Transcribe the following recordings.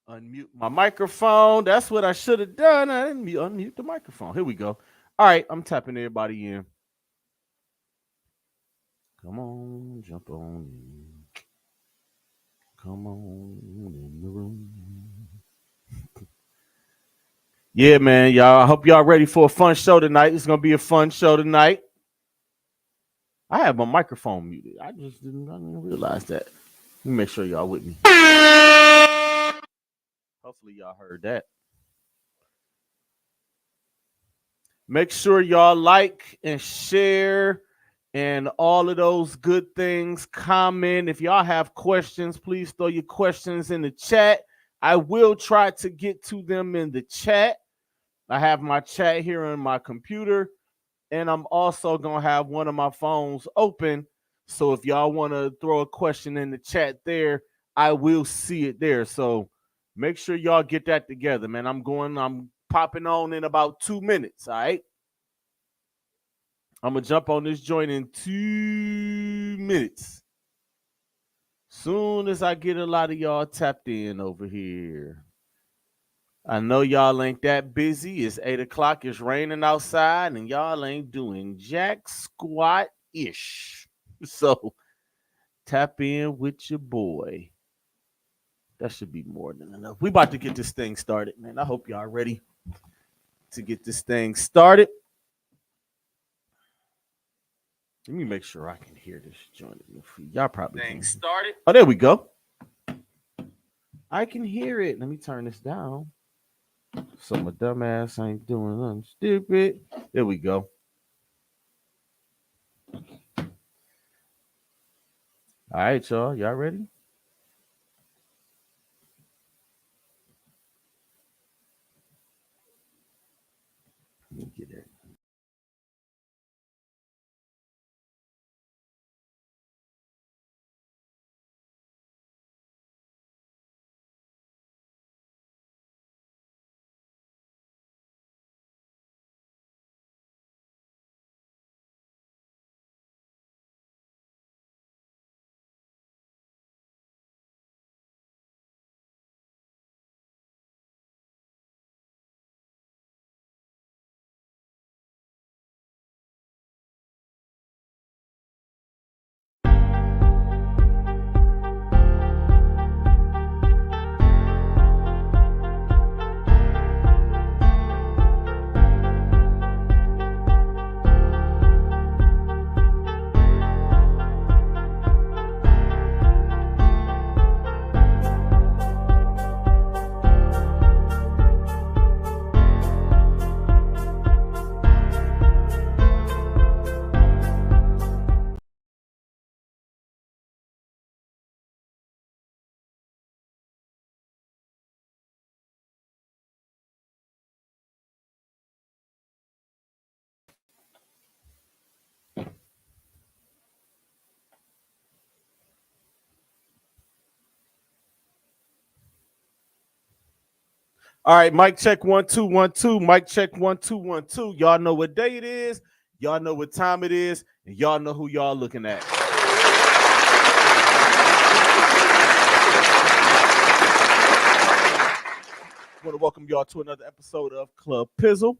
Unmute my microphone. That's what I should have done. I didn't unmute the microphone. Here we go. All right, I'm tapping everybody in. Come on, jump on in. Come on in the room. Yeah, man, y'all. I hope y'all ready for a fun show tonight. It's gonna be a fun show tonight. I have my microphone muted. I didn't realize that. Let me make sure y'all with me. Hopefully y'all heard that. Make sure y'all like and share and all of those good things. Comment. If y'all have questions, please throw your questions in the chat. I will try to get to them in the chat. I have my chat here on my computer, and I'm also going to have one of my phones open. So if y'all want to throw a question in the chat there, I will see it there. So make sure y'all get that together, man. I'm popping on in about 2 minutes, all right? I'm going to jump on this joint in 2 minutes. Soon as I get a lot of y'all tapped in over here. I know y'all ain't that busy. It's 8 o'clock. It's raining outside, and y'all ain't doing jack squat-ish. So tap in with your boy. That should be more than enough. We about to get this thing started, man. I hope y'all ready to get this thing started. Let me make sure I can hear this joint. Y'all probably can. Started. Oh, there we go. I can hear it. Let me turn this down. So my dumb ass ain't doing nothing stupid. There we go. All right, y'all. Y'all ready? Let me get it. All right, mic check 1 2 1 2. Mic check 1 2 1 2. Y'all know what day it is. Y'all know what time it is, and y'all know who y'all looking at. I want to welcome y'all to another episode of Club Pizzle.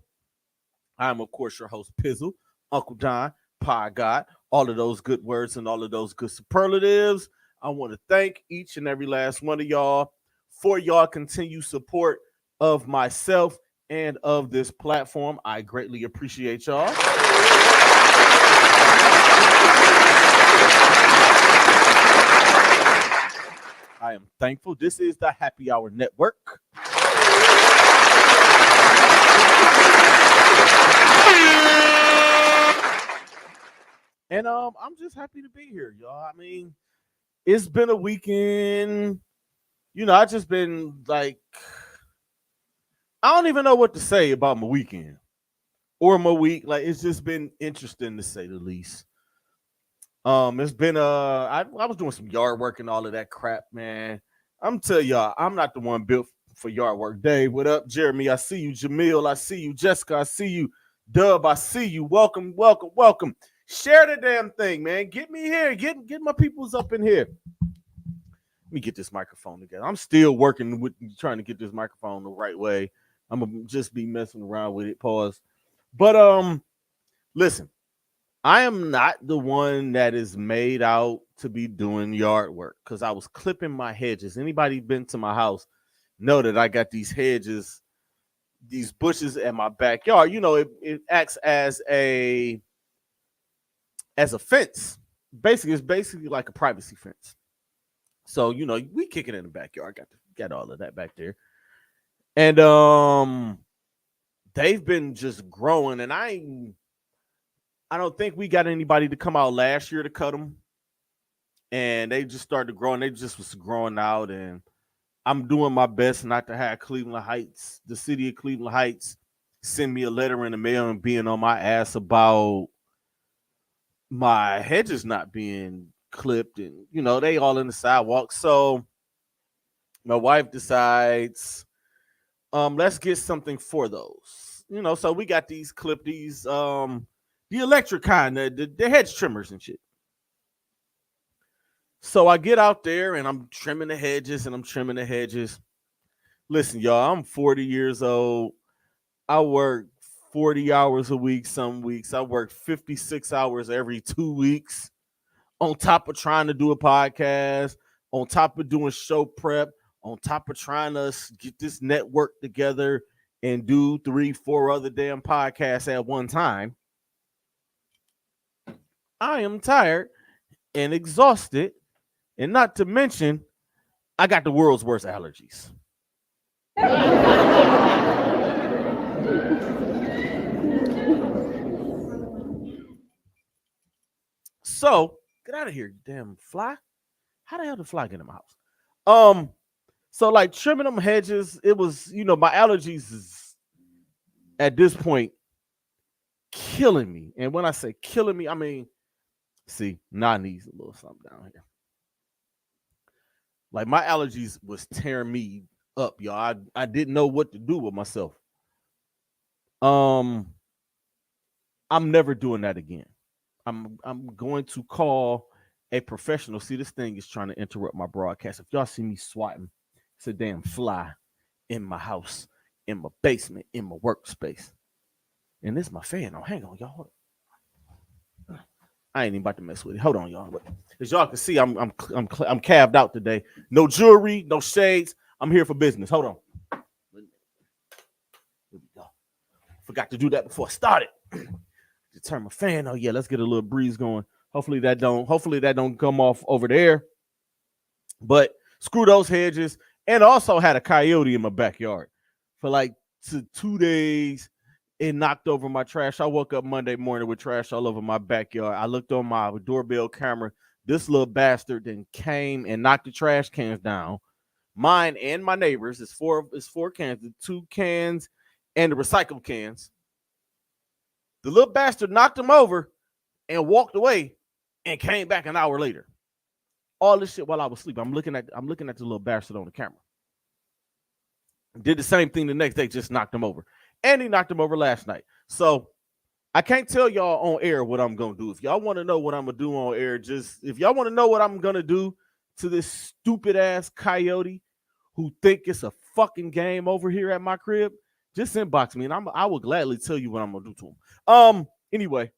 I am, of course, your host, Pizzle, Uncle Don, Pie God, all of those good words and all of those good superlatives. I want to thank each and every last one of y'all for y'all continued support of myself and of this platform. I greatly appreciate y'all. I am thankful. This is the Happy Hour Network. And I'm just happy to be here, y'all. I mean, it's been a weekend. You know, I just been like, I don't even know what to say about my weekend or my week. Like, it's just been interesting to say the least. It's been I was doing some yard work and all of that crap, man. I'm telling y'all, I'm not the one built for yard work. Dave, what up, Jeremy? I see you, Jamil. I see you, Jessica. I see you, Dub. I see you. Welcome, welcome, welcome. Share the damn thing, man. Get me here. Get my peoples up in here. Let me get this microphone together. I'm still working with trying to get this microphone the right way. I'm gonna just be messing around with it. Pause. But listen, I am not the one that is made out to be doing yard work because I was clipping my hedges. Anybody been to my house know that I got these hedges, these bushes at my backyard. You know, it acts as a fence. Basically, it's basically like a privacy fence. So, you know, we kick it in the backyard. Got all of that back there. And they've been just growing, and I don't think we got anybody to come out last year to cut them. And they just started growing. They just was growing out, and I'm doing my best not to have Cleveland Heights, the city of Cleveland Heights, send me a letter in the mail and being on my ass about my hedges not being clipped, and you know, they all in the sidewalk. So my wife decides, let's get something for those. You know, so we got these the electric kind, the hedge trimmers and shit. So I get out there and I'm trimming the hedges. Listen, y'all, I'm 40 years old. I work 40 hours a week some weeks. I work 56 hours every 2 weeks, on top of trying to do a podcast, on top of doing show prep, on top of trying to get this network together and do 3-4 other damn podcasts at one time. I am tired and exhausted, and not to mention, I got the world's worst allergies. So get out of here, you damn fly. How the hell did fly get in my house? So like trimming them hedges, it was, you know, my allergies is at this point killing me. And when I say killing me, I mean, see, now I need a little something down here. Like my allergies was tearing me up, y'all. I didn't know what to do with myself. I'm never doing that again. I'm going to call a professional. See, this thing is trying to interrupt my broadcast. If y'all see me swatting, it's a damn fly in my house, in my basement, in my workspace. And this is my fan. Oh, hang on, y'all. Hold on. I ain't even about to mess with it. Hold on, y'all. But as y'all can see, I'm calved out today. No jewelry, no shades. I'm here for business. Hold on. Here we go. Forgot to do that before I started. To turn my fan. Oh yeah, let's get a little breeze going. Hopefully that don't come off over there. But screw those hedges. And also had a coyote in my backyard for like 2 days. It knocked over my trash. I woke up Monday morning with trash all over my backyard. I looked on my doorbell camera. This little bastard then came and knocked the trash cans down. Mine and my neighbors. It's four cans, the 2 cans and the recycled cans. The little bastard knocked him over and walked away and came back an hour later. All this shit while I was sleeping. I'm looking at the little bastard on the camera. Did the same thing the next day, just knocked him over. And he knocked him over last night. So I can't tell y'all on air what I'm going to do. If y'all want to know what I'm going to do on air, if y'all want to know what I'm going to do to this stupid ass coyote who think it's a fucking game over here at my crib, just inbox me and I will gladly tell you what I'm going to do to him. Anyway.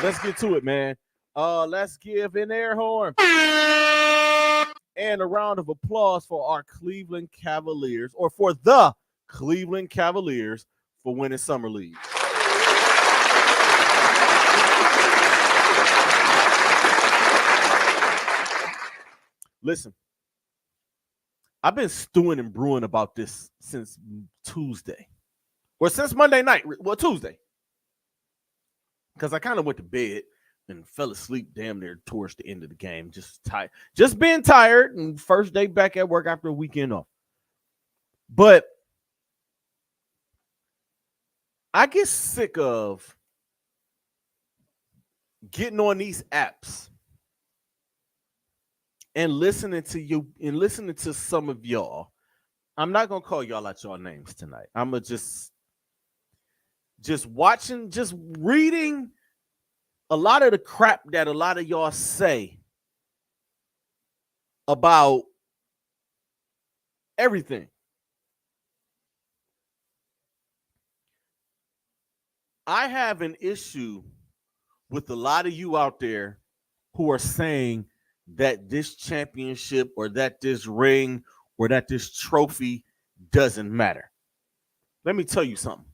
Let's get to it, man. Let's give an air horn and a round of applause for our Cleveland Cavaliers, or for the Cleveland Cavaliers, for winning Summer League. Listen, I've been stewing and brewing about this since Tuesday, or since Monday night. Well, Tuesday, because I kind of went to bed and fell asleep damn near towards the end of the game. Just tired, just being tired, and first day back at work after a weekend off. But I get sick of getting on these apps and listening to you and listening to some of y'all. I'm not gonna call y'all out y'all names tonight. I'm gonna just watching, just reading a lot of the crap that a lot of y'all say about everything, I have an issue with a lot of you out there who are saying that this championship or that this ring or that this trophy doesn't matter. Let me tell you something.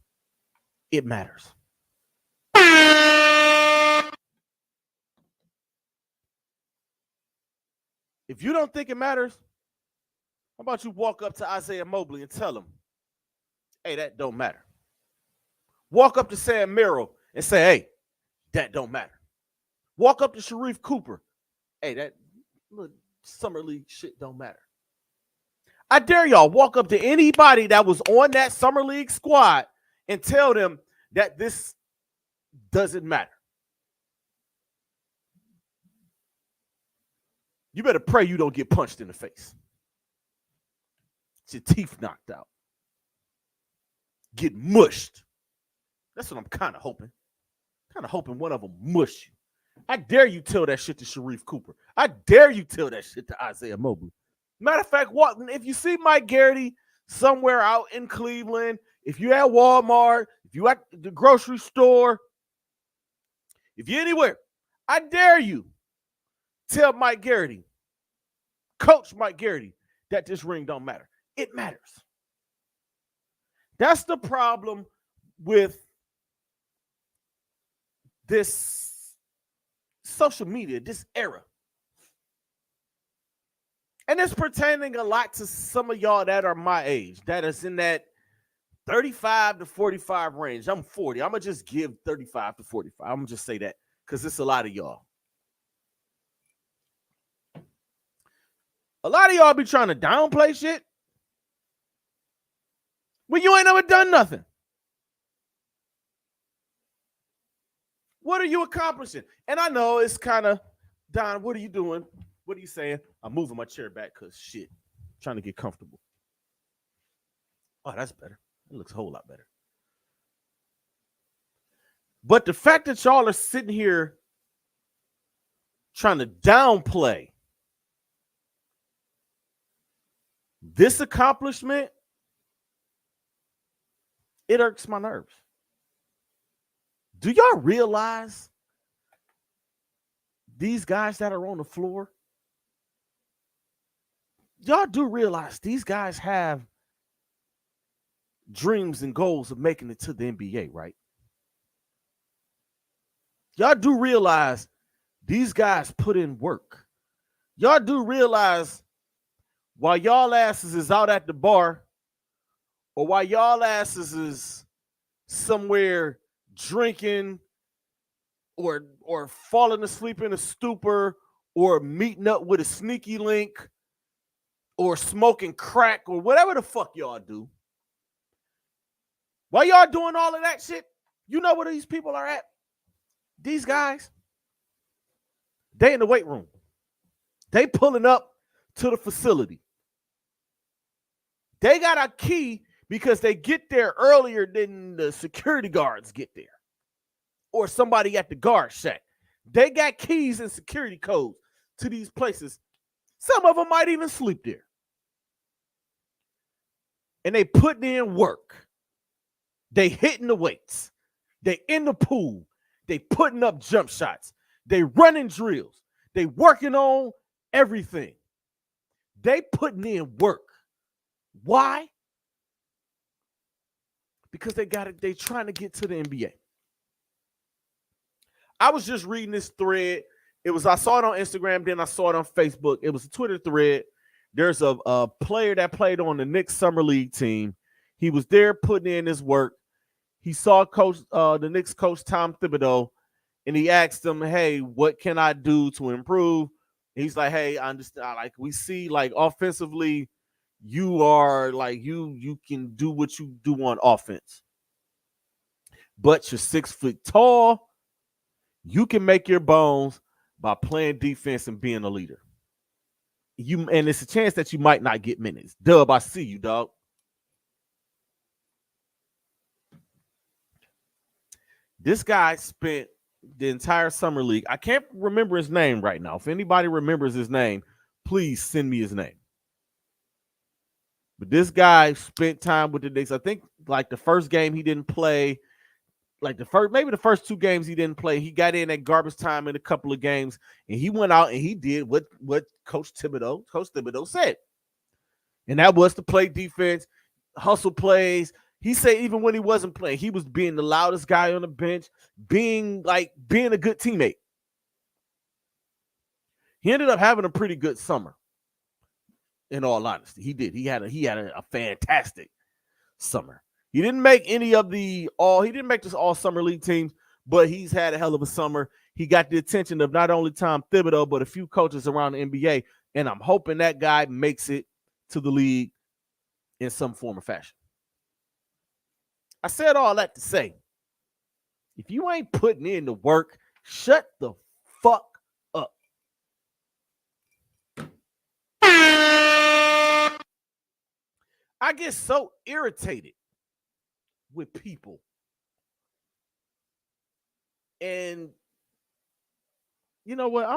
It matters. If you don't think it matters, how about you walk up to Isaiah Mobley and tell him, hey, that don't matter. Walk up to Sam Merrill and say, hey, that don't matter. Walk up to Sharif Cooper. Hey, that summer league shit don't matter. I dare y'all walk up to anybody that was on that summer league squad and tell them that this doesn't matter. You better pray you don't get punched in the face. Get your teeth knocked out. Get mushed. That's what I'm kind of hoping. Kind of hoping one of them mush you. I dare you tell that shit to Sharif Cooper. I dare you tell that shit to Isaiah Mobley. Matter of fact, if you see Mike Garrity somewhere out in Cleveland, if you're at Walmart, if you're at the grocery store, if you're anywhere, I dare you tell Mike Garrity, Coach Mike Garrity, that this ring don't matter. It matters. That's the problem with this social media, this era. And it's pertaining a lot to some of y'all that are my age, that is in that 35 to 45 range. I'm 40. I'm going to just give 35 to 45. I'm going to just say that because it's a lot of y'all. A lot of y'all be trying to downplay shit when you ain't never done nothing. What are you accomplishing? And I know it's kind of, Don, what are you doing? What are you saying? I'm moving my chair back because shit, I'm trying to get comfortable. Oh, that's better. It looks a whole lot better. But the fact that y'all are sitting here trying to downplay this accomplishment, it irks my nerves. Do y'all realize these guys that are on the floor? Y'all do realize these guys have dreams and goals of making it to the NBA, right? Y'all do realize these guys put in work. Y'all do realize while y'all asses is out at the bar or while y'all asses is somewhere drinking or falling asleep in a stupor or meeting up with a sneaky link or smoking crack or whatever the fuck y'all do. While y'all doing all of that shit, you know where these people are at? These guys, they in the weight room. They pulling up to the facility. They got a key because they get there earlier than the security guards get there or somebody at the guard shack. They got keys and security codes to these places. Some of them might even sleep there. And they putting in work. They hitting the weights. They in the pool. They putting up jump shots. They running drills. They working on everything. They putting in work. Why? Because they trying to get to the NBA. I was just reading this thread. I saw it on Instagram, then I saw it on Facebook. It was a Twitter thread. There's a player that played on the Knicks Summer League team. He was there putting in his work. He saw the Knicks coach Tom Thibodeau, and he asked him, hey, what can I do to improve? And he's like, hey, I understand. Like, we see, like, offensively, you are, like, you can do what you do on offense. But you're 6 foot tall. You can make your bones by playing defense and being a leader. And it's a chance that you might not get minutes. Dub, I see you, dog. This guy spent the entire summer league. I can't remember his name right now. If anybody remembers his name, please send me his name. But this guy spent time with the Knicks. I think like the first game he didn't play, like maybe the first 2 games he didn't play. He got in at garbage time in a couple of games, and he went out and he did what Coach Thibodeau said. And that was to play defense, hustle plays. He said even when he wasn't playing, he was being the loudest guy on the bench, being a good teammate. He ended up having a pretty good summer. In all honesty, he did. He had a fantastic summer. He didn't make any of he didn't make this all summer league teams, but he's had a hell of a summer. He got the attention of not only Tom Thibodeau, but a few coaches around the NBA. And I'm hoping that guy makes it to the league in some form or fashion. I said all that to say, if you ain't putting in the work, shut the fuck up. I get so irritated with people. And you know what?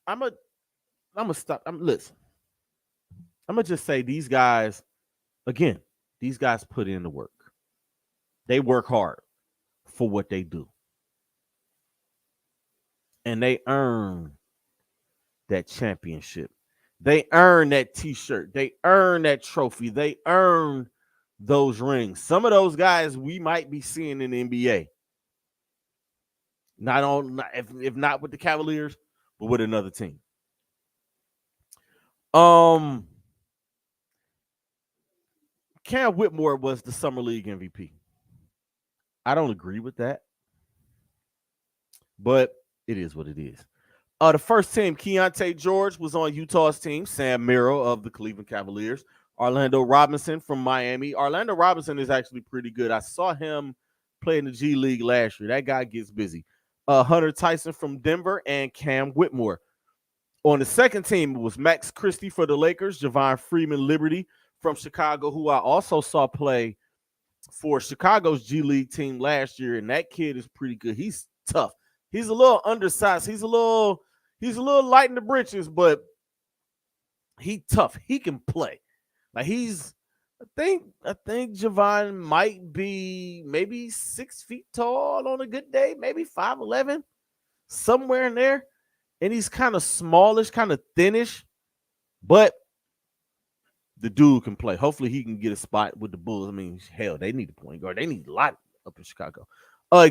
I'm gonna stop. Listen. I'm gonna just say these guys put in the work. They work hard for what they do. And they earn that championship. They earn that t-shirt. They earn that trophy. They earn those rings. Some of those guys we might be seeing in the NBA. If not with the Cavaliers, but with another team. Cam Whitmore was the Summer League MVP. I don't agree with that, but it is what it is. The first team, Keontae George, was on Utah's team. Sam Merrill of the Cleveland Cavaliers. Orlando Robinson from Miami. Orlando Robinson is actually pretty good. I saw him play in the G League last year. That guy gets busy. Hunter Tyson from Denver and Cam Whitmore. On the second team, it was Max Christie for the Lakers, Javon Freeman Liberty from Chicago, who I also saw play for Chicago's G League team last year, and that kid is pretty good. He's tough. He's a little undersized. He's a little light in the britches, but he tough. He can play. Like I think Javon might be maybe 6 feet tall on a good day, maybe 5'11", somewhere in there. And he's kind of smallish, kind of thinnish, but the dude can play. Hopefully he can get a spot with the Bulls. I mean, hell, they need a point guard. They need a lot up in Chicago.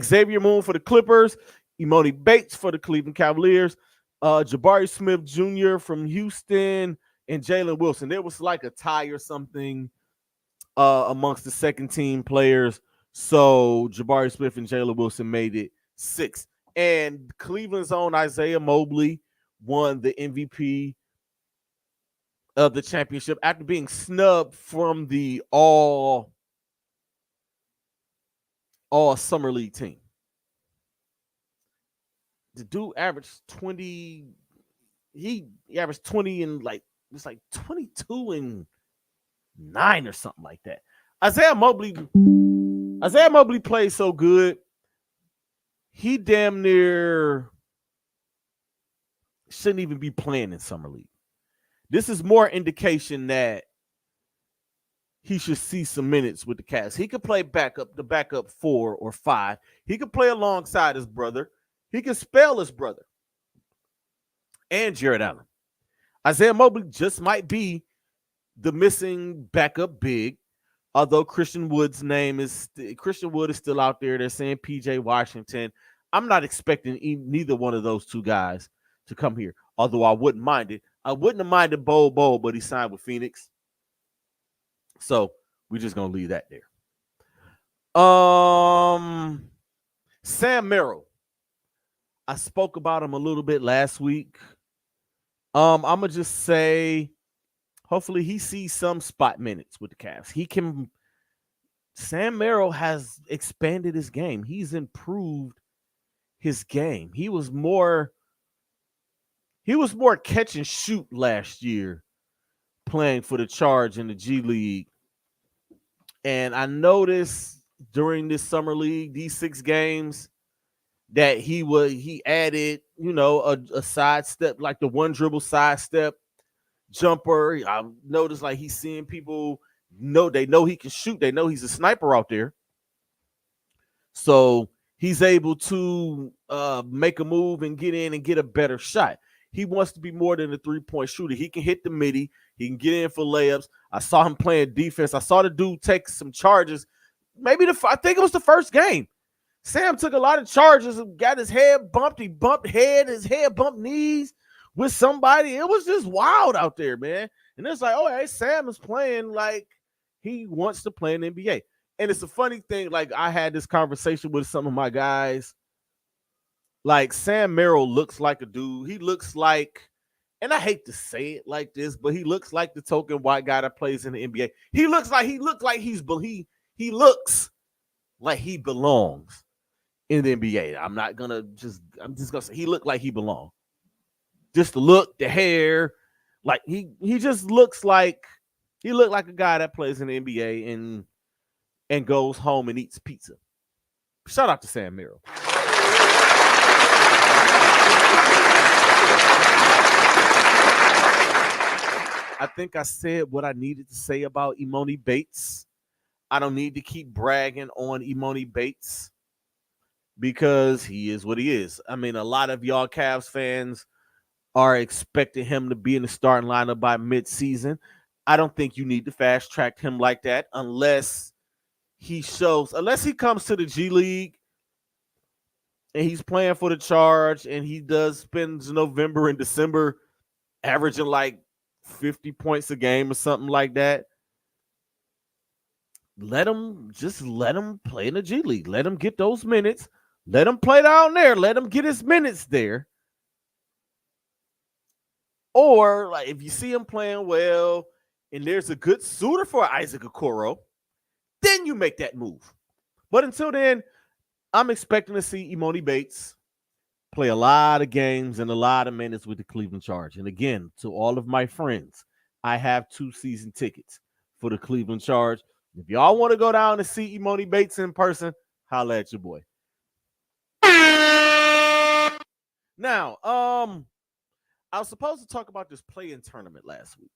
Xavier Moon for the Clippers, Emoni Bates for the Cleveland Cavaliers, Jabari Smith Jr. from Houston, and Jalen Wilson. There was like a tie or something amongst the second team players. So Jabari Smith and Jalen Wilson made it 6. And Cleveland's own Isaiah Mobley won the MVP of the championship after being snubbed from the all summer league team. The dude averaged 20. He averaged 20 and it's like 22 and 9 or something like that. Isaiah Mobley played so good. He damn near shouldn't even be playing in summer league. This is more indication that he should see some minutes with the Cavs. He could play the backup 4 or 5. He could play alongside his brother. He could spell his brother and Jared Allen. Isaiah Mobley just might be the missing backup big, although Christian Wood is still out there. They're saying PJ Washington. I'm not expecting neither one of those two guys to come here, although I wouldn't mind it. I wouldn't have minded Bol, but he signed with Phoenix. So we're just going to leave that there. Sam Merrill. I spoke about him a little bit last week. I'm going to just say, hopefully he sees some spot minutes with the Cavs. Sam Merrill has expanded his game. He's improved his game. He was more catch and shoot last year playing for the Charge in the G League. And I noticed during this summer league, these 6 games, that he added, a sidestep, like the one dribble sidestep jumper. I noticed like he's seeing people they know he can shoot. They know he's a sniper out there. So he's able to make a move and get in and get a better shot. He wants to be more than a 3-point shooter. He can hit the midi. He can get in for layups. I saw him playing defense. I saw the dude take some charges. I think it was the first game. Sam took a lot of charges and got his head bumped. He bumped his head bumped knees with somebody. It was just wild out there, man. And it's like, oh, hey, Sam is playing like he wants to play in the NBA. And it's a funny thing. Like, I had this conversation with some of my guys. Like, Sam Merrill looks like a dude. He looks like, and I hate to say it like this, but he looks like the token white guy that plays in the NBA. He looks like he looks like he belongs in the NBA. I'm just gonna say he looked like he belonged. Just the look, the hair, like he just looks like he looked like a guy that plays in the NBA and goes home and eats pizza. Shout out to Sam Merrill. I think I said what I needed to say about Emoni Bates. I don't need to keep bragging on Emoni Bates because he is what he is. I mean, a lot of y'all Cavs fans are expecting him to be in the starting lineup by midseason. I don't think you need to fast track him like that unless he comes to the G League and he's playing for the Charge and he does spend November and December averaging like 50 points a game or something like that. Let him play in the G League. Let him get those minutes. Let him play down there. Let him get his minutes there. Or like if you see him playing well and there's a good suitor for Isaac Okoro, then you make that move. But until then, I'm expecting to see Emoni Bates play a lot of games and a lot of minutes with the Cleveland Charge. And again, to all of my friends, I have 2 season tickets for the Cleveland Charge. If y'all want to go down and see Emoni Bates in person, holla at your boy. Now, I was supposed to talk about this play-in tournament last week.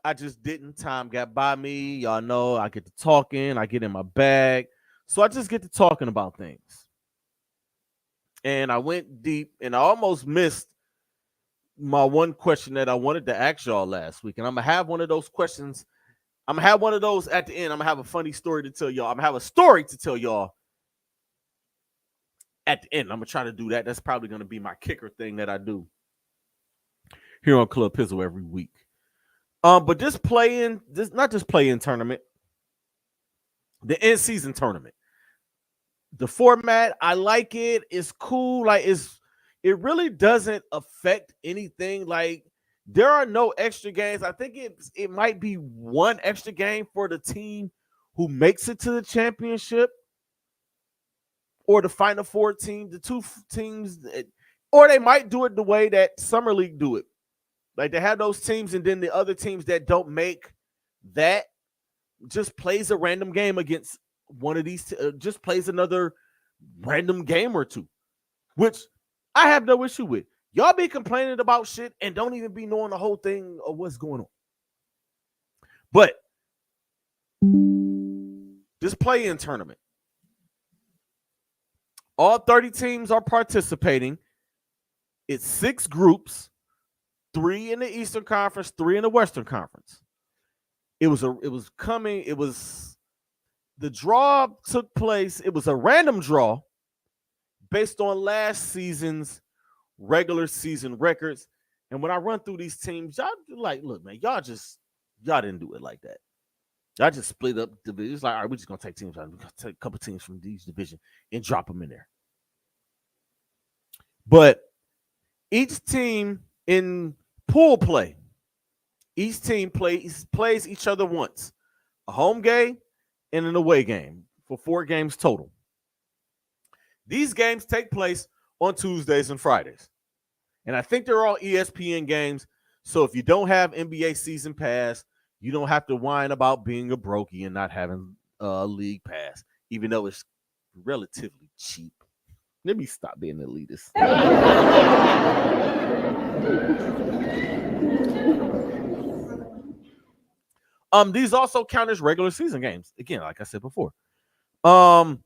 I just didn't. Time got by me. Y'all know I get to talking. I get in my bag. So I just get to talking about things. And I went deep and I almost missed my one question that I wanted to ask y'all last week. And I'm going to have one of those questions. I'm going to have one of those at the end. I'm going to have a funny story to tell y'all. I'm going to have a story to tell y'all at the end. I'm going to try to do that. That's probably going to be my kicker thing that I do here on Club Pizzle every week. But this not just play-in tournament, the in-season tournament. The format, I like it. It's cool. Like it really doesn't affect anything. Like there are no extra games. I think it might be one extra game for the team who makes it to the championship or the Final Four team, the 2 teams, or they might do it the way that Summer League do it. Like they have those teams and then the other teams that don't make that just plays a random game against one of these, just plays another random game or 2, which I have no issue with. Y'all be complaining about shit and don't even be knowing the whole thing of what's going on. But this play-in tournament, all 30 teams are participating. It's 6 groups, 3 in the Eastern Conference, 3 in the Western Conference. The draw took place. It was a random draw based on last season's regular season records. And when I run through these teams, y'all like, look, man, y'all didn't do it like that. Y'all just split up divisions. It's like, all right, we're just gonna take teams. We're gonna take a couple teams from these divisions and drop them in there. But each team in pool play, each team plays each other once, a home game and an away game for 4 games total. These games take place on Tuesdays and Fridays. And I think they're all ESPN games. So if you don't have NBA season pass, you don't have to whine about being a brokey and not having a league pass, even though it's relatively cheap. Let me stop being elitist. These also count as regular season games. Again, like I said before. The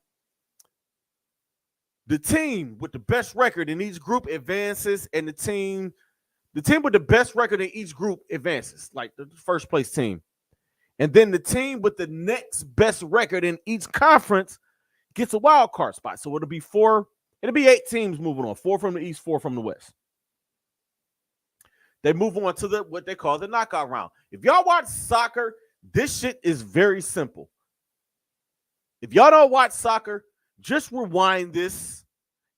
team with the best record in each group advances, and the team with the best record in each group advances, like the first place team. And then the team with the next best record in each conference gets a wild card spot. So it'll be 8 teams moving on, 4 from the East, 4 from the West. They move on to what they call the knockout round. If y'all watch soccer, this shit is very simple. If y'all don't watch soccer, just rewind this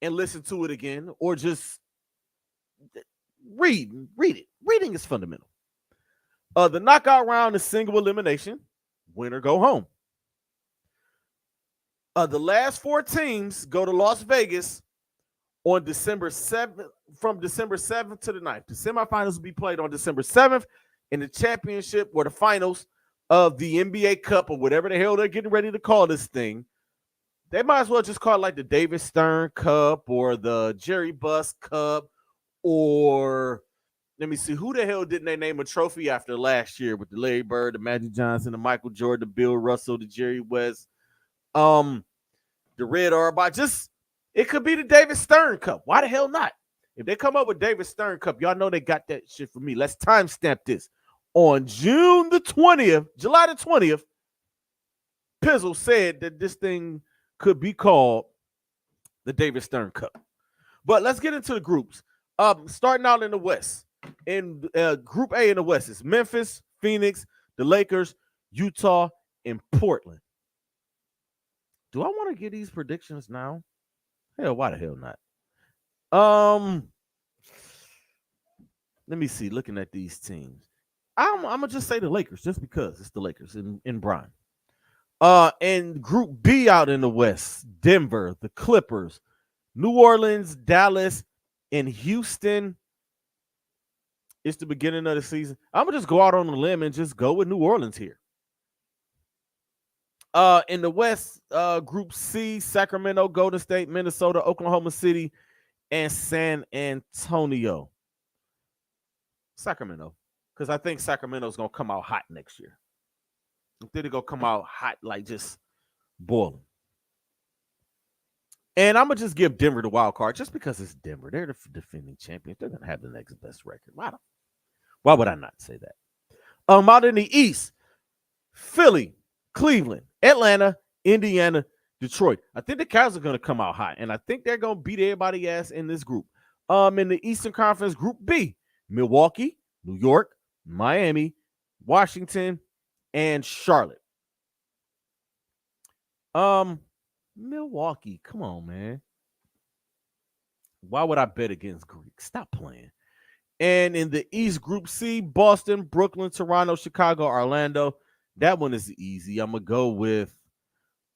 and listen to it again, or just read it. Reading is fundamental. The knockout round is single elimination. Winner go home. The last 4 teams go to Las Vegas on December 7th, from December 7th to the 9th. The semifinals will be played on December 7th, and the championship or the finals of the NBA Cup or whatever the hell they're getting ready to call this thing. They might as well just call it like the David Stern Cup or the Jerry Buss Cup, or let me see, who the hell didn't they name a trophy after last year with the Larry Bird, the Magic Johnson, the Michael Jordan, the Bill Russell, the Jerry West, the Red Auerbach. Just, it could be the David Stern Cup. Why the hell not? If they come up with David Stern Cup, y'all know they got that shit for me. Let's timestamp this. On July the 20th, Pizzle said that this thing could be called the David Stern Cup. But let's get into the groups. Starting out in the West. In Group A in the West is Memphis, Phoenix, the Lakers, Utah, and Portland. Do I want to get these predictions now? Hell, why the hell not? Let me see. Looking at these teams, I'm gonna just say the Lakers, just because it's the Lakers in Brian. And Group B out in the West, Denver, the Clippers, New Orleans, Dallas, and Houston. It's the beginning of the season. I'm gonna just go out on a limb and just go with New Orleans here. In the West, Group C, Sacramento, Golden State, Minnesota, Oklahoma City, and San Antonio. Sacramento, because I think Sacramento's gonna come out hot next year. I think they're gonna come out hot, like just boiling. And I'm gonna just give Denver the wild card just because it's Denver. They're the defending champions. They're gonna have the next best record. Why would I not say that? Out in the East, Philly, Cleveland, Atlanta, Indiana, Detroit. I think the Cavs are gonna come out hot, and I think they're gonna beat everybody's ass in this group. In the Eastern Conference, Group B, Milwaukee, New York, Miami, Washington, and Charlotte. Milwaukee, come on, man. Why would I bet against Greek? Stop playing. And in the East, Group C, Boston, Brooklyn, Toronto, Chicago, Orlando. That one is easy. I'm going to go with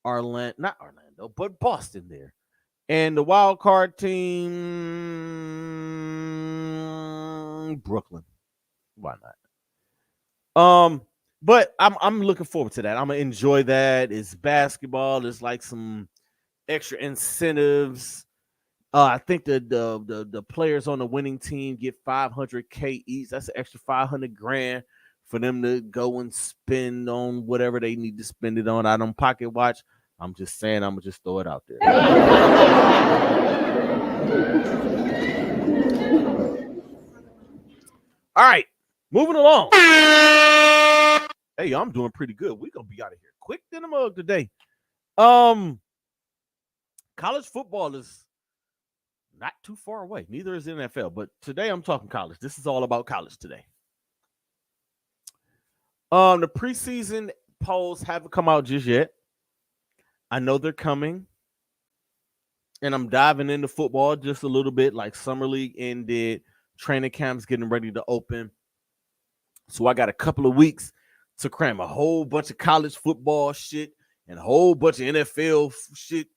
not Orlando, but Boston there. And the wild card team, Brooklyn. Why not? But I'm looking forward to that. I'm gonna enjoy that. It's basketball. There's like some extra incentives. I think the players on the winning team get $500K each. That's an extra $500,000 for them to go and spend on whatever they need to spend it on. I don't pocket watch. I'm just saying, I'm gonna just throw it out there. All right, moving along. Hey, I'm doing pretty good. We're gonna be out of here quick than a mug today. College football is not too far away. Neither is the NFL. But today I'm talking college. This is all about college today. The preseason polls haven't come out just yet. I know they're coming. And I'm diving into football just a little bit, like summer league ended, training camps getting ready to open. So I got a couple of weeks to cram a whole bunch of college football shit and a whole bunch of NFL shit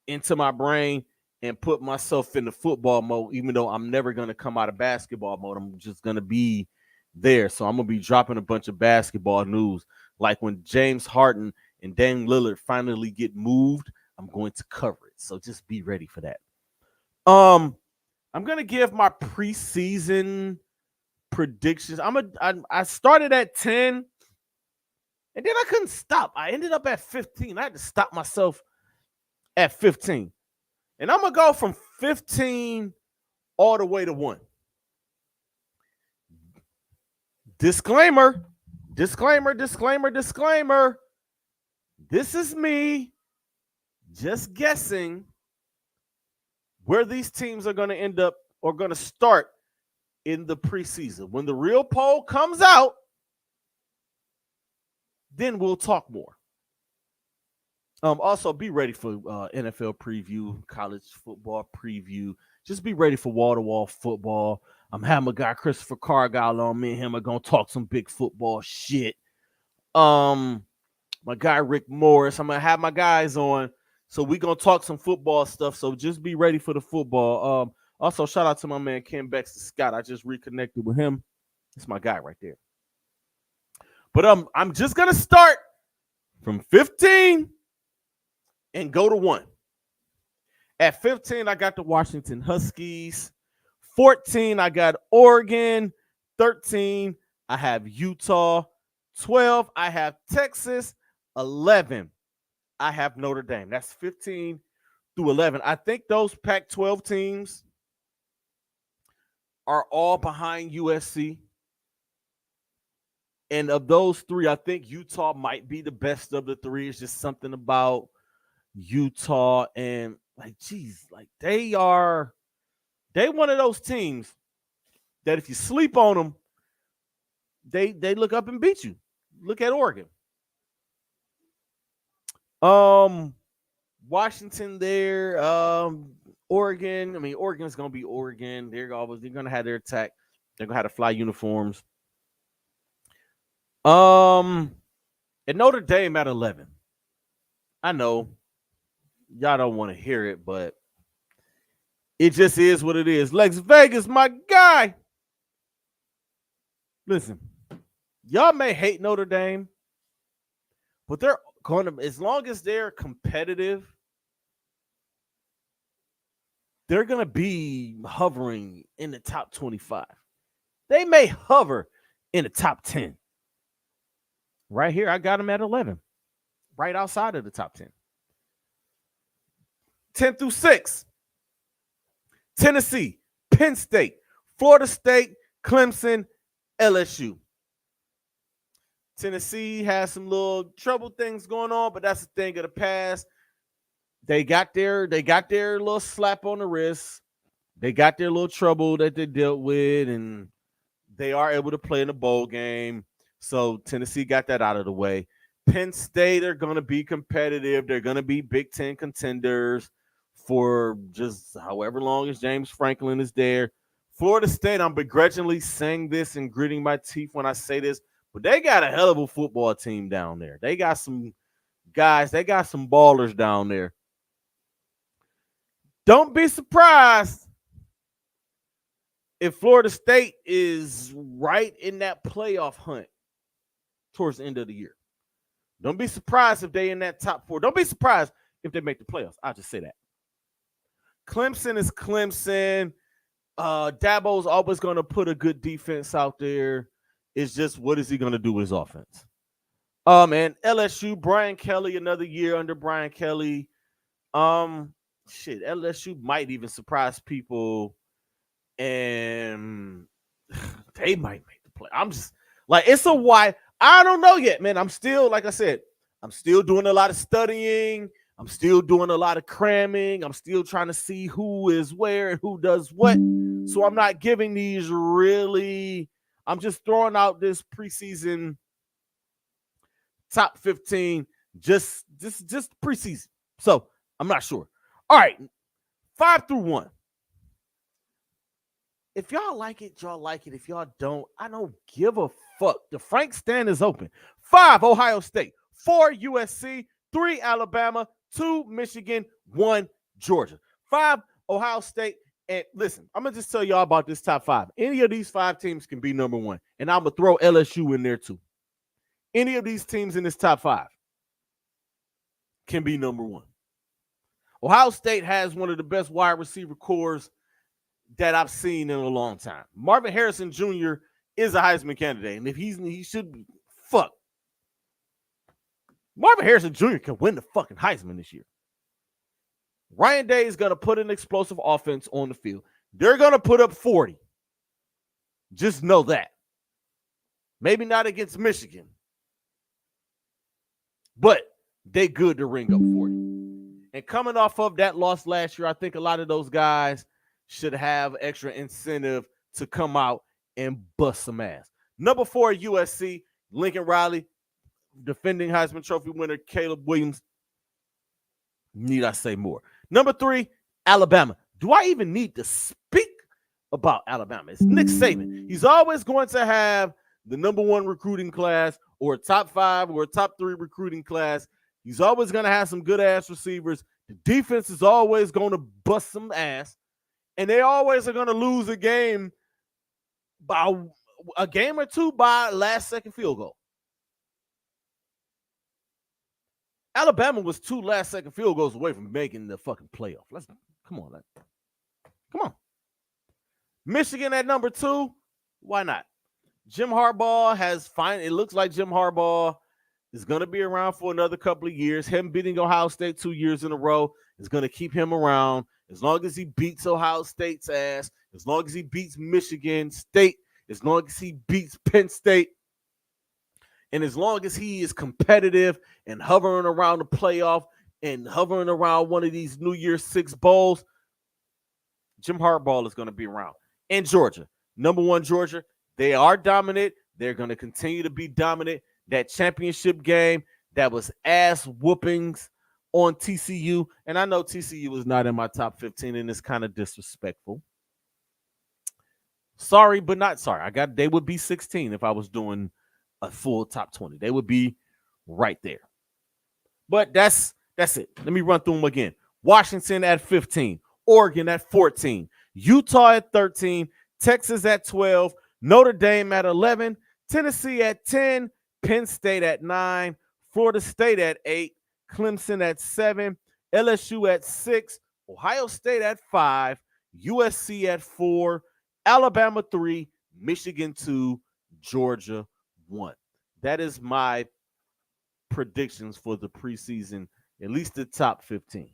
into my brain and put myself in the football mode, even though I'm never going to come out of basketball mode. I'm just going to be there. So I'm going to be dropping a bunch of basketball news. Like when James Harden and Dame Lillard finally get moved, I'm going to cover it. So just be ready for that. I'm gonna give my preseason predictions. I started at 10, and then I couldn't stop. I ended up at 15. I had to stop myself at 15. And I'm gonna go from 15 all the way to 1. Disclaimer. This is me just guessing where these teams are going to end up or going to start in the preseason. When the real poll comes out, then we'll talk more. Also, be ready for NFL preview, college football preview. Just be ready for wall-to-wall football. I'm having my guy Christopher Cargyle on. Me and him are going to talk some big football shit. My guy Rick Morris. I'm going to have my guys on. So we're going to talk some football stuff. So just be ready for the football. Also, shout out to my man Ken Baxter Scott. I just reconnected with him. It's my guy right there. But I'm just going to start from 15 and go to 1. At 15, I got the Washington Huskies. 14, I got Oregon. 13, I have Utah. 12, I have Texas. 11, I have Notre Dame. That's 15 through 11. I think those Pac-12 teams are all behind USC. And of those 3, I think Utah might be the best of the 3. It's just something about Utah and they one of those teams that if you sleep on them, they look up and beat you. Look at Oregon. Washington there, Oregon. I mean, Oregon's gonna be Oregon. They're gonna have their attack. They're gonna have to fly uniforms. And Notre Dame at 11. I know y'all don't want to hear it, but it just is what it is. Lex Vegas, my guy. Listen, y'all may hate Notre Dame, but they're going to, as long as they're competitive, they're going to be hovering in the top 25. They may hover in the top 10. Right here, I got them at 11, right outside of the top 10. 10 through 6. Tennessee, Penn State, Florida State, Clemson, LSU. Tennessee has some little trouble things going on, but that's a thing of the past. They got their little slap on the wrist. They got their little trouble that they dealt with, and they are able to play in the bowl game. So Tennessee got that out of the way. Penn State are going to be competitive. They're going to be Big Ten contenders for just however long as James Franklin is there. Florida State, I'm begrudgingly saying this and gritting my teeth when I say this, but they got a hell of a football team down there. They got some guys. They got some ballers down there. Don't be surprised if Florida State is right in that playoff hunt towards the end of the year. Don't be surprised if they in that top 4. Don't be surprised if they make the playoffs. I'll just say that. Clemson is Clemson. Dabo's always going to put a good defense out there. It's just, what is he going to do with his offense? And LSU, Brian Kelly, another year under Brian Kelly. LSU might even surprise people, and they might make the play. I'm just like, it's a why. I don't know yet, man. I'm still, like I said, I'm still doing a lot of studying. I'm still doing a lot of cramming. I'm still trying to see who is where and who does what. So I'm not giving these really. I'm just throwing out this preseason top 15, just preseason. So I'm not sure. All right, 5 through 1. If y'all like it, y'all like it. If y'all don't, I don't give a fuck. The Frank stand is open. 5, Ohio State. 4, USC. 3, Alabama. 2, Michigan. 1, Georgia. 5, Ohio State. And listen, I'm going to just tell y'all about this top 5. Any of these 5 teams can be number 1. And I'm going to throw LSU in there too. Any of these teams in this top 5 can be number 1. Ohio State has one of the best wide receiver cores that I've seen in a long time. Marvin Harrison Jr. is a Heisman candidate, and if he should be. Marvin Harrison Jr. can win the fucking Heisman this year. Ryan Day is going to put an explosive offense on the field. They're going to put up 40. Just know that. Maybe not against Michigan, but they good to ring up 40. And coming off of that loss last year, I think a lot of those guys should have extra incentive to come out and bust some ass. Number 4, USC, Lincoln Riley, defending Heisman Trophy winner Caleb Williams. Need I say more? Number 3, Alabama. Do I even need to speak about Alabama? It's Nick Saban. He's always going to have the number 1 recruiting class or a top 5 or a top 3 recruiting class. He's always going to have some good-ass receivers. The defense is always going to bust some ass. And they always are going to lose a game by a game or two by last-second field goal. Alabama was 2 last-second field goals away from making the fucking playoff. Come on. Michigan at number 2. Why not? Jim Harbaugh it looks like Jim Harbaugh is going to be around for another couple of years. Him beating Ohio State 2 years in a row is going to keep him around as long as he beats Ohio State's ass, as long as he beats Michigan State, as long as he beats Penn State, and as long as he is competitive and hovering around the playoff and hovering around one of these New Year's 6 bowls, Jim Harbaugh is going to be around. And Georgia, number 1 Georgia, they are dominant. They're going to continue to be dominant. That championship game, that was ass whoopings on TCU. And I know TCU is not in my top 15, and it's kind of disrespectful. Sorry, but not sorry. They would be 16 if I was doing a full top 20. They would be right there. But that's it. Let me run through them again. Washington at 15, Oregon at 14, Utah at 13, Texas at 12, Notre Dame at 11, Tennessee at 10, Penn State at 9, Florida State at 8, Clemson at 7, LSU at 6, Ohio State at 5, USC at 4, Alabama 3, Michigan 2, Georgia 1. That is my predictions for the preseason, at least the top 15.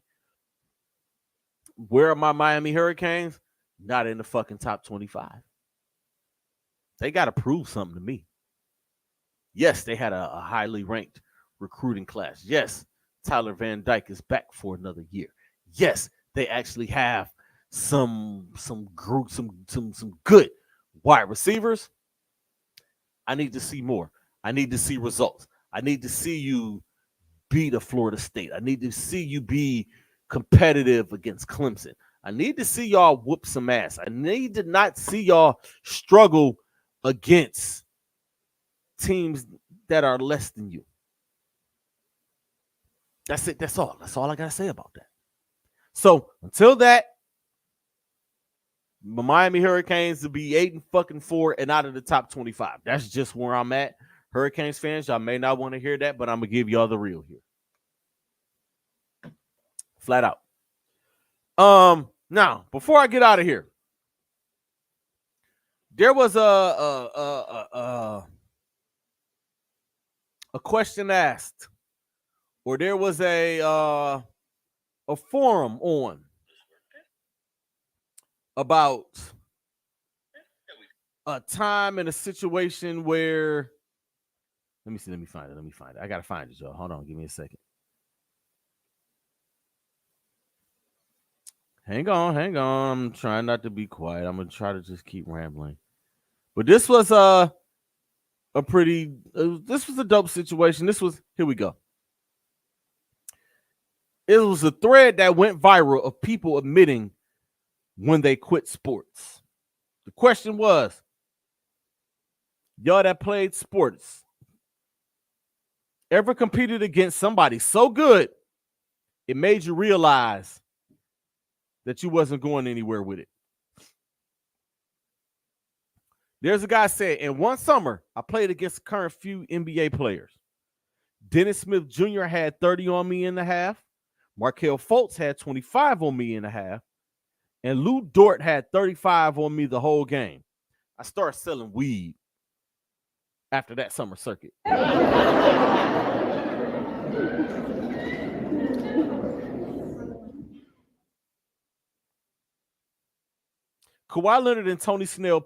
Where are my Miami Hurricanes? Not in the fucking top 25. They got to prove something to me. Yes, they had a highly ranked recruiting class. Yes, Tyler Van Dyke is back for another year. Yes, they actually have some good wide receivers. I need to see more. I need to see results. I need to see you beat a Florida State. I need to see you be competitive against Clemson. I need to see y'all whoop some ass. I need to not see y'all struggle against teams that are less than you. That's it. That's all. That's all I got to say about that. So until that, the Miami Hurricanes will be 8-4 and out of the top 25. That's just where I'm at. Hurricanes fans, y'all may not want to hear that, but I'm going to give y'all the real here. Flat out. Now, before I get out of here, there was a question asked, or there was a forum on about a time and a situation where, let me find it. I gotta find it, y'all. Hold on, give me a second. Hang on. I'm trying not to be quiet. I'm gonna try to just keep rambling. But this was a dope situation. Here we go. It was a thread that went viral of people admitting when they quit sports. The question was, y'all that played sports, ever competed against somebody so good it made you realize that you wasn't going anywhere with it? There's a guy said, in one summer, I played against the current few NBA players. Dennis Smith Jr. had 30 on me in the half. Markelle Fultz had 25 on me in a half. And Lou Dort had 35 on me the whole game. I started selling weed after that summer circuit. Kawhi Leonard and Tony Snell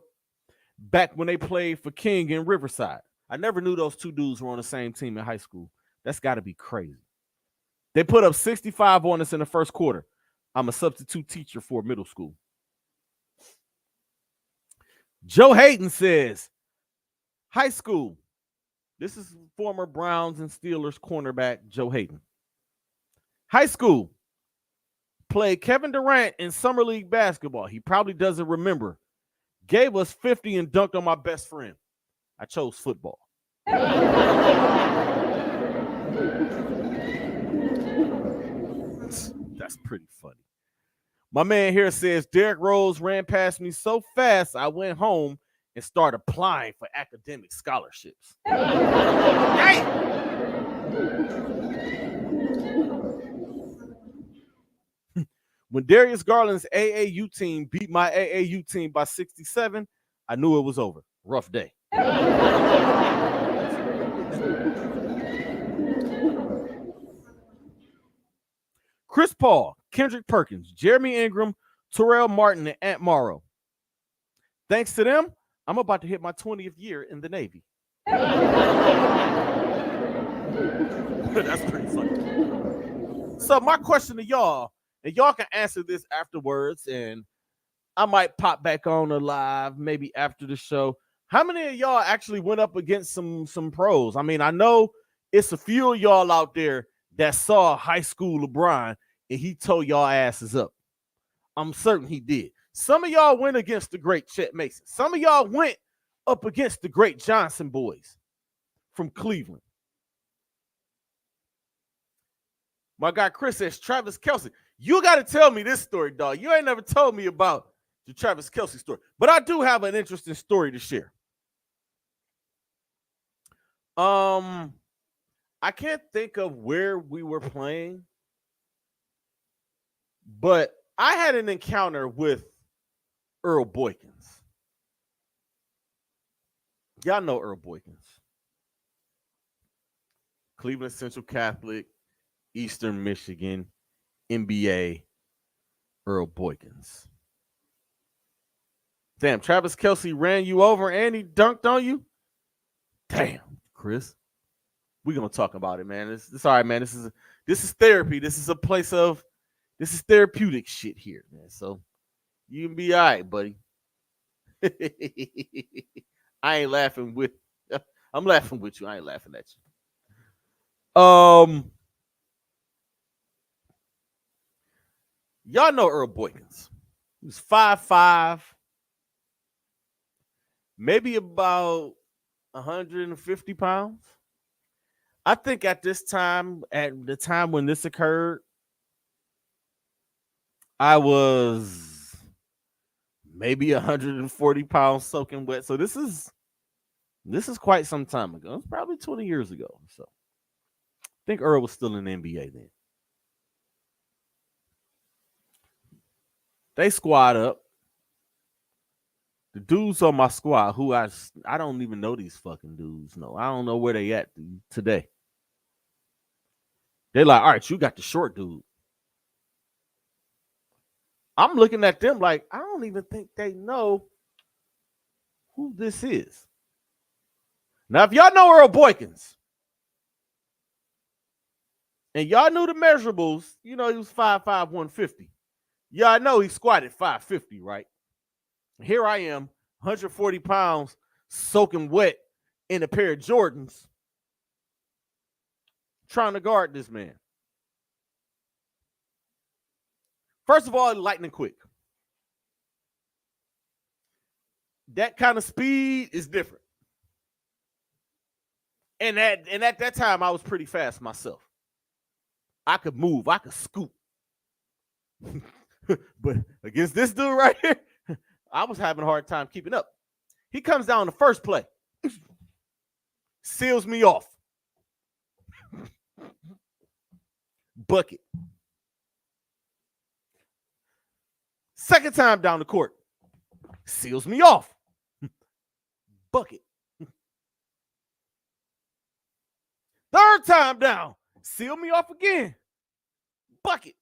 back when they played for King in Riverside. I never knew those two dudes were on the same team in high school. That's got to be crazy. They put up 65 on us in the first quarter. I'm a substitute teacher for middle school. Joe Hayden says, high school. This is former Browns and Steelers cornerback Joe Hayden. High school. Played Kevin Durant in Summer League basketball. He probably doesn't remember. Gave us 50 and dunked on my best friend. I chose football. That's pretty funny. My man here says Derrick Rose ran past me so fast I went home and started applying for academic scholarships. When Darius Garland's AAU team beat my AAU team by 67, I knew it was over. Rough day. Chris Paul, Kendrick Perkins, Jeremy Ingram, Terrell Martin, and Ant Morrow. Thanks to them, I'm about to hit my 20th year in the Navy. That's pretty funny. So my question to y'all, and y'all can answer this afterwards, and I might pop back on a live maybe after the show. How many of y'all actually went up against some pros? I mean, I know it's a few of y'all out there that saw high school LeBron and he tore y'all asses up. I'm certain he did. Some of y'all went against the great Chet Mason. Some of y'all went up against the great Johnson boys from Cleveland. My guy Chris says, Travis Kelce. You got to tell me this story, dog. You ain't never told me about the Travis Kelce story. But I do have an interesting story to share. I can't think of where we were playing, but I had an encounter with Earl Boykins. Y'all know Earl Boykins. Cleveland Central Catholic, Eastern Michigan, NBA, Earl Boykins. Damn, Travis Kelce ran you over and he dunked on you? Damn, Chris. We're going to talk about it, man. It's all right, man. This is therapy. This is a place of, this is therapeutic shit here, man. So you can be all right, buddy. I ain't laughing with, I'm laughing with you. I ain't laughing at you. Y'all know Earl Boykins. He was 5'5", maybe about 150 pounds. I think at this time, at the time when this occurred, I was maybe 140 pounds soaking wet. So this is quite some time ago. It's probably 20 years ago. So I think Earl was still in the NBA then. They squad up. The dudes on my squad, who I don't even know these fucking dudes. No, I don't know where they at today. They're like, all right, you got the short dude. I'm looking at them like, I don't even think they know who this is. Now, if y'all know Earl Boykins, and y'all knew the measurables, you know he was 5'5", 150. Y'all know he squatted 550, right? Here I am, 140 pounds, soaking wet in a pair of Jordans, trying to guard this man. First of all, lightning quick. That kind of speed is different. And at that time, I was pretty fast myself. I could move. I could scoot. But against this dude right here, I was having a hard time keeping up. He comes down the first play. Seals me off. Bucket. Second time down the court, seals me off. Bucket. Third time down, seal me off again. Bucket.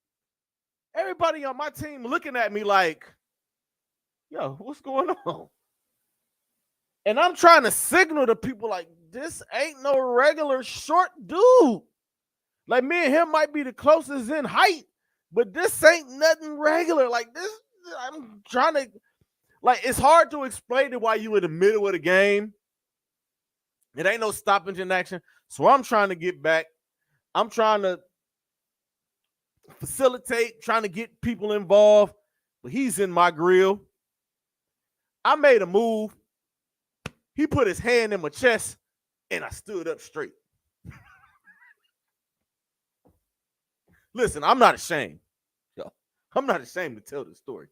Everybody on my team looking at me like, yo, what's going on? And I'm trying to signal to people like, this ain't no regular short dude. Like, me and him might be the closest in height, but this ain't nothing regular. Like, this, I'm trying to, like, it's hard to explain it while you in the middle of the game. It ain't no stoppage in action. So I'm trying to get back. I'm trying to facilitate, trying to get people involved, but he's in my grill. I made a move. He put his hand in my chest, and I stood up straight. Listen, I'm not ashamed. Yo, I'm not ashamed to tell this story.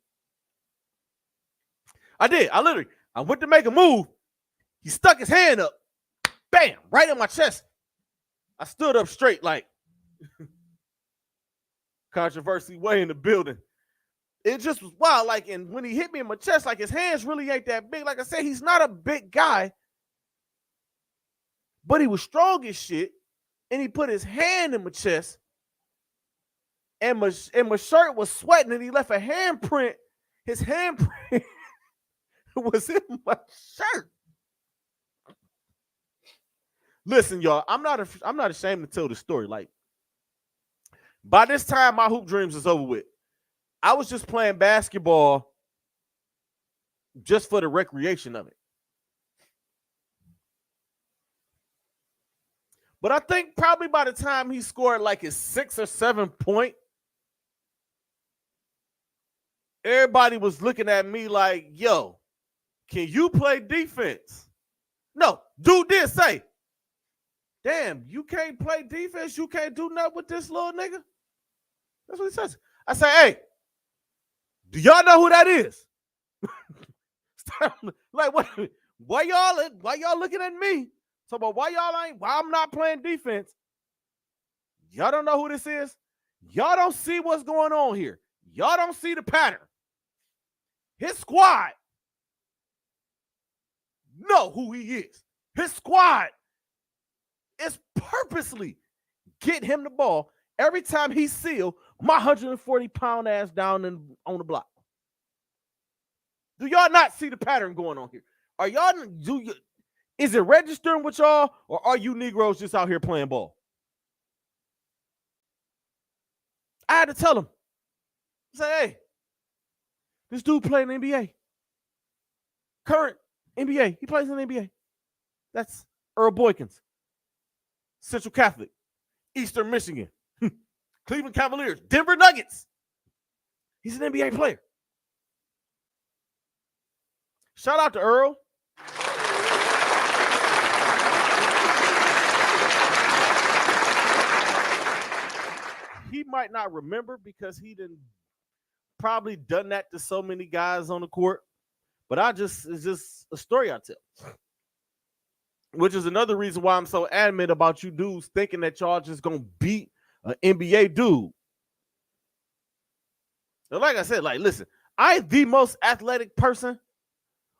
I did. I went to make a move. He stuck his hand up. Bam, right in my chest. I stood up straight like controversy way in the building. It just was wild. Like, and when he hit me in my chest, like, his hands really ain't that big. Like I said, he's not a big guy, but he was strong as shit. And he put his hand in my chest, and my shirt was sweating, and he left a handprint. His handprint was in my shirt. Listen, y'all, I'm not ashamed to tell the story. Like, by this time, my hoop dreams is over with. I was just playing basketball just for the recreation of it. But I think probably by the time he scored like his 6 or 7 point, everybody was looking at me like, yo, can you play defense? No, dude did say, damn, you can't play defense? You can't do nothing with this little nigga? That's what he says. I say, hey, do y'all know who that is? Like, why y'all looking at me? So, but why I'm not playing defense? Y'all don't know who this is? Y'all don't see what's going on here. Y'all don't see the pattern. His squad know who he is. His squad is purposely getting him the ball every time he seal my 140-pound ass down on the block. Do y'all not see the pattern going on here? Is it registering with y'all, or are you Negroes just out here playing ball? I had to tell him. Say, hey, this dude playing in the NBA. Current NBA. He plays in the NBA. That's Earl Boykins. Central Catholic. Eastern Michigan. Cleveland Cavaliers. Denver Nuggets. He's an NBA player. Shout out to Earl. He might not remember because he didn't probably done that to so many guys on the court. But it's just a story I tell. Which is another reason why I'm so adamant about you dudes thinking that y'all just gonna beat an NBA dude. And like I said, like, listen, I ain't the most athletic person,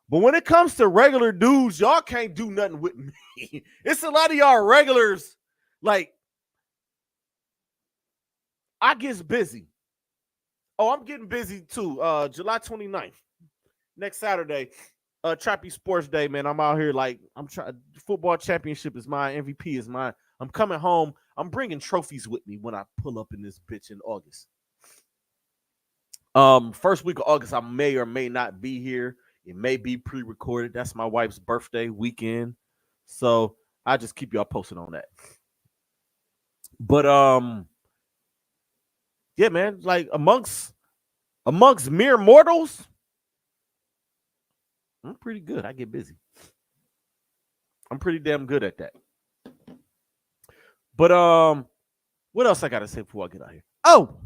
but when it comes to regular dudes, y'all can't do nothing with me. It's a lot of y'all regulars, like, I get busy. Oh, I'm getting busy too. July 29th, next Saturday, Trappy Sports Day, man. I'm out here like I'm trying. Football championship is mine. MVP is mine. I'm coming home. I'm bringing trophies with me when I pull up in this bitch in August. First week of August, I may or may not be here. It may be pre-recorded. That's my wife's birthday weekend, so I just keep y'all posted on that. But yeah, man, like amongst mere mortals, I'm pretty good. I get busy. I'm pretty damn good at that. But what else I gotta say before I get out here? Oh,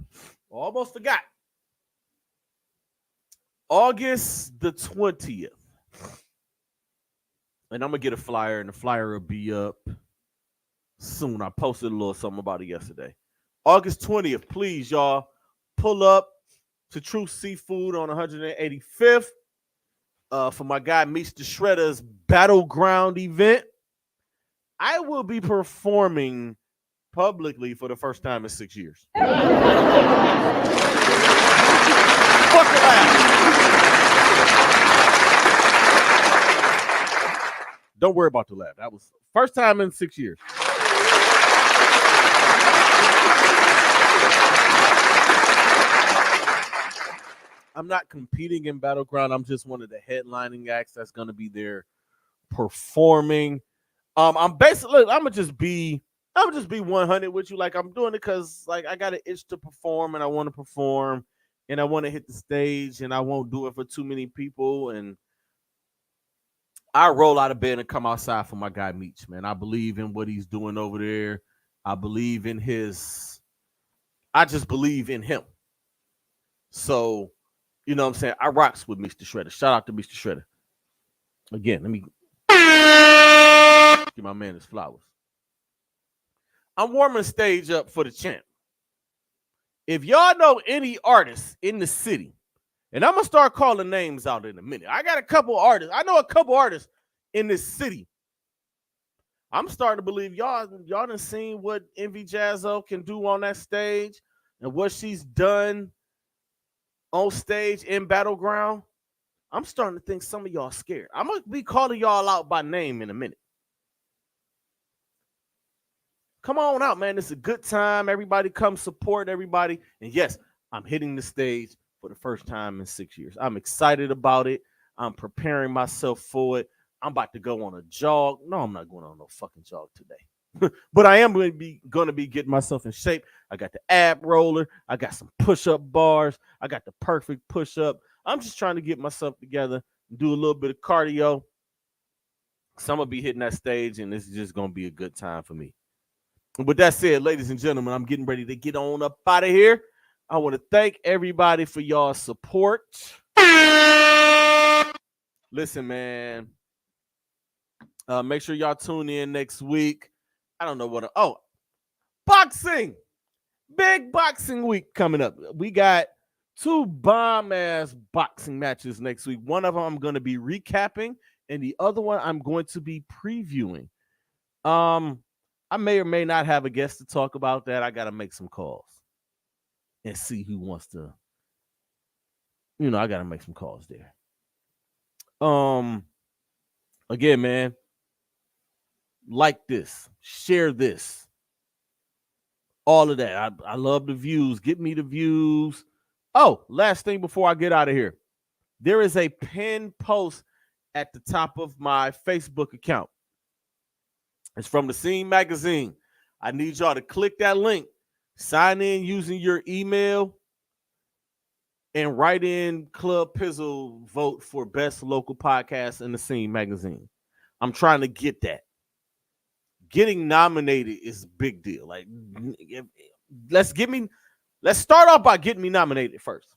almost forgot. August the 20th. And I'm gonna get a flyer, and the flyer will be up soon. I posted a little something about it yesterday. August 20th, please, y'all, pull up, to True Seafood on 185th. For my guy Meets the Shredder's Battleground event. I will be performing publicly for the first time in 6 years. Fuck laugh. Don't worry about the laugh. That was first time in 6 years. I'm not competing in Battleground. I'm just one of the headlining acts that's going to be there performing. I'm gonna just be 100 with you. Like, I'm doing it because like I got an itch to perform and I want to perform and I want to hit the stage and I won't do it for too many people. And I roll out of bed and come outside for my guy Meech, man. I believe in what he's doing over there. I believe in I just believe in him. So, you know what I'm saying? I rocks with Mr. Shredder. Shout out to Mr. Shredder. Again, let me give my man his flowers. I'm warming the stage up for the champ. If y'all know any artists in the city, and I'm going to start calling names out in a minute. I got a couple artists. I know a couple artists in this city. I'm starting to believe y'all done seen what Envy Jazzo can do on that stage and what she's done on stage in Battleground. I'm starting to think some of y'all scared. I'm going to be calling y'all out by name in a minute. Come on out, man. It's a good time. Everybody come support everybody. And yes, I'm hitting the stage for the first time in 6 years. I'm excited about it. I'm preparing myself for it. I'm about to go on a jog. No, I'm not going on no fucking jog today. But I am going to be getting myself in shape. I got the ab roller. I got some push-up bars. I got the perfect push-up. I'm just trying to get myself together, do a little bit of cardio. So I'm going to be hitting that stage, and this is just going to be a good time for me. With that said, ladies and gentlemen, I'm getting ready to get on up out of here. I want to thank everybody for y'all support. Listen, man. Make sure y'all tune in next week. I don't know what. Boxing. Big boxing week coming up. We got 2 bomb-ass boxing matches next week. One of them I'm going to be recapping, and the other one I'm going to be previewing. I may or may not have a guest to talk about that. I got to make some calls and see who wants to. I got to make some calls there. Again, man, like this, share this, all of that. I love the views. Get me the views. Oh, last thing before I get out of here. There is a pinned post at the top of my Facebook account. It's from the Scene Magazine. I need y'all to click that link, sign in using your email, and write in Club Pizzle vote for best local podcast in the Scene Magazine. I'm trying to get that. Getting nominated is a big deal. Like, let's start off by getting me nominated first.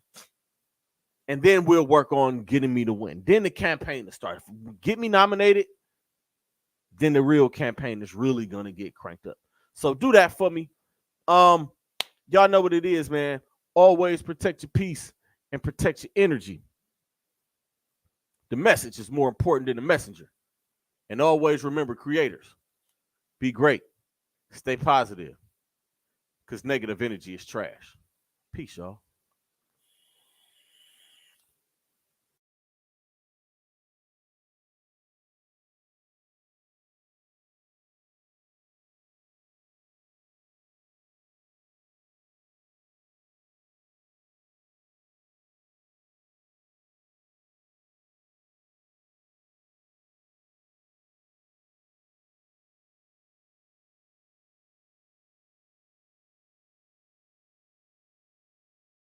And then we'll work on getting me to win. Then the campaign to start. Get me nominated, then the real campaign is really going to get cranked up. So do that for me. Y'all know what it is, man. Always protect your peace and protect your energy. The message is more important than the messenger. And always remember, creators, be great. Stay positive. Because negative energy is trash. Peace, y'all.